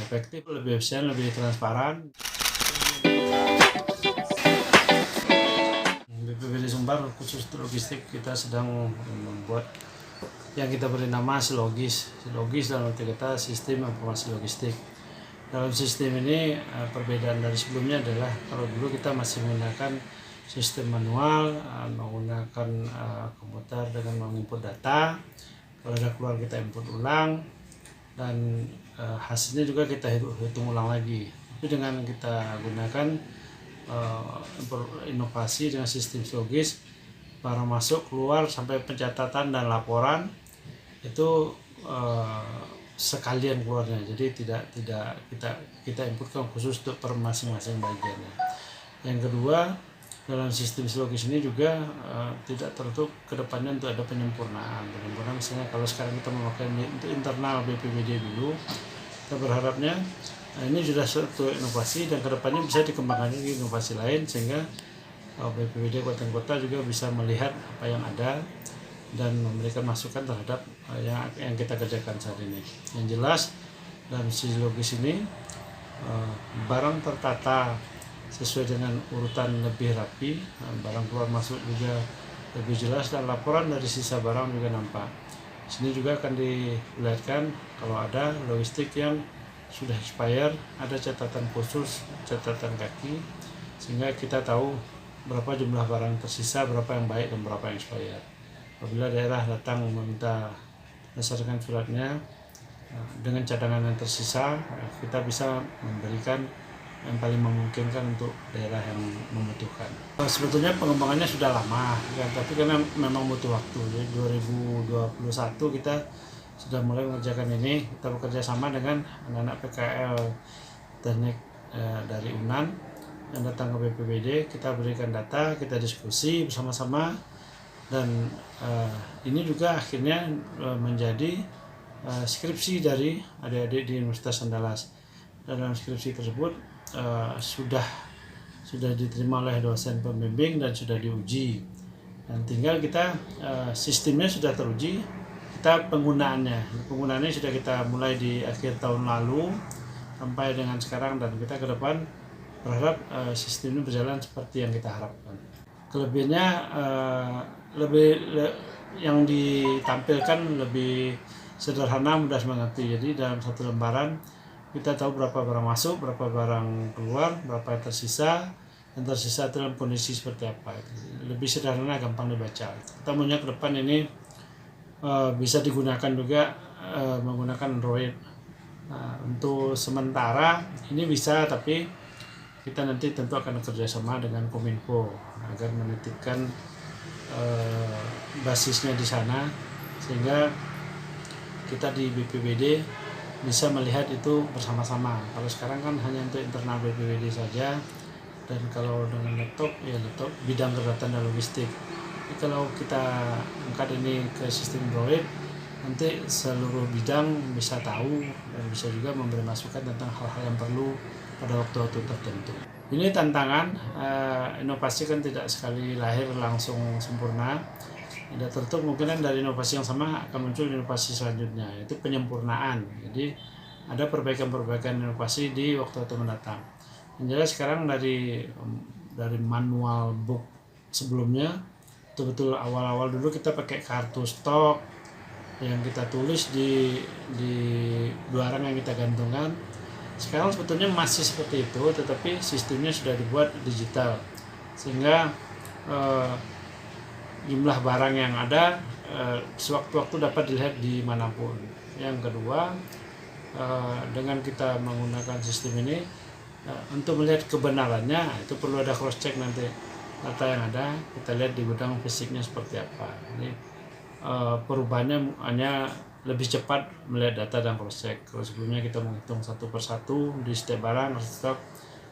efektif, lebih efisien, lebih transparan. BPBD Sumbar khusus logistik kita sedang membuat yang kita beri nama Silogis. Silogis dalam arti kata sistem informasi logistik. Dalam sistem ini perbedaan dari sebelumnya adalah kalau dulu kita masih menggunakan sistem manual, menggunakan komputer dengan menginput data. Kalau ada keluar kita input ulang dan hasilnya juga kita hitung ulang lagi. Tapi dengan kita gunakan inovasi dengan sistem silogis, barang masuk keluar sampai pencatatan dan laporan itu sekalian keluarnya, jadi tidak kita inputkan khusus untuk per masing-masing bagiannya. Yang kedua, dalam sistem silogis ini juga tidak tertutup kedepannya untuk ada penyempurnaan misalnya kalau sekarang kita memakai untuk internal BPBD dulu, kita berharapnya ini sudah suatu inovasi dan kedepannya bisa dikembangkan lagi inovasi lain sehingga BPBD kabupaten kota juga bisa melihat apa yang ada dan memberikan masukan terhadap yang kita kerjakan saat ini. Yang jelas dalam silogis ini barang tertata sesuai dengan urutan lebih rapi, barang keluar masuk juga lebih jelas dan laporan dari sisa barang juga nampak. Di sini juga akan dilihatkan kalau ada logistik yang sudah expired, ada catatan khusus, catatan kaki, sehingga kita tahu berapa jumlah barang tersisa, berapa yang baik dan berapa yang expired. Apabila daerah datang meminta berdasarkan suratnya dengan cadangan yang tersisa, kita bisa memberikan yang paling memungkinkan untuk daerah yang membutuhkan. Sebetulnya pengembangannya sudah lama, kan? Tapi karena memang butuh waktu. Jadi 2021 kita sudah mulai mengerjakan ini. Kita bekerja sama dengan anak-anak PKL teknik dari UNAN yang datang ke BPBD. Kita berikan data, kita diskusi bersama-sama, dan ini juga akhirnya menjadi skripsi dari adik-adik di Universitas Andalas. Dalam skripsi tersebut sudah diterima oleh dosen pembimbing dan sudah diuji, dan tinggal kita sistemnya sudah teruji, kita penggunaannya sudah kita mulai di akhir tahun lalu sampai dengan sekarang, dan kita ke depan berharap sistem ini berjalan seperti yang kita harapkan. Kelebihannya yang ditampilkan lebih sederhana, mudah mengerti. Jadi dalam satu lembaran kita tahu berapa barang masuk, berapa barang keluar, berapa yang tersisa, dan tersisa dalam kondisi seperti apa. Lebih sederhana, gampang dibaca. Kita maunya ke depan ini bisa digunakan juga menggunakan Android. Untuk sementara ini bisa, tapi kita nanti tentu akan kerjasama dengan Kominfo agar menitipkan basisnya di sana, sehingga kita di BPBD bisa melihat itu bersama-sama. Kalau sekarang kan hanya untuk internal BPBD saja, dan kalau dengan laptop bidang kedapatan dan logistik. Jadi kalau kita angkat ini ke sistem Android, nanti seluruh bidang bisa tahu dan bisa juga memberi masukan tentang hal-hal yang perlu pada waktu-waktu tertentu. Ini tantangan, inovasi kan tidak sekali lahir langsung sempurna. Tidak tertutup kemungkinan dari inovasi yang sama akan muncul inovasi selanjutnya, yaitu penyempurnaan. Jadi ada perbaikan-perbaikan inovasi di waktu-waktu mendatang. Yang jelas sekarang dari manual book sebelumnya, betul-betul awal-awal dulu kita pakai kartu stok yang kita tulis di barang yang kita gantungkan. Sekarang sebetulnya masih seperti itu, tetapi sistemnya sudah dibuat digital, sehingga jumlah barang yang ada sewaktu-waktu dapat dilihat dimanapun. Yang kedua, dengan kita menggunakan sistem ini, untuk melihat kebenarannya itu perlu ada cross check nanti. Data yang ada kita lihat di gudang fisiknya seperti apa. Ini perubahannya hanya lebih cepat melihat data dan cross check. Kalau sebelumnya kita menghitung satu persatu di setiap barang stok,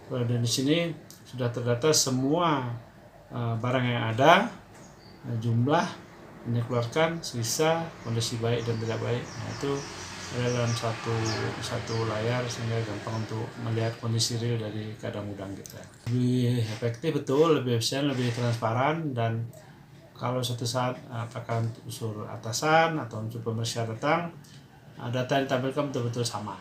dan di sini sudah terdata semua barang yang ada, jumlah ini keluarkan, sisa, kondisi baik dan tidak baik. Nah, itu ada dalam satu layar, sehingga gampang untuk melihat kondisi real dari kadang gudang kita. Lebih efektif, betul, lebih efisien, lebih transparan, dan kalau suatu saat apakah unsur atasan atau unsur pemeriksa datang, data yang ditampilkan betul-betul sama.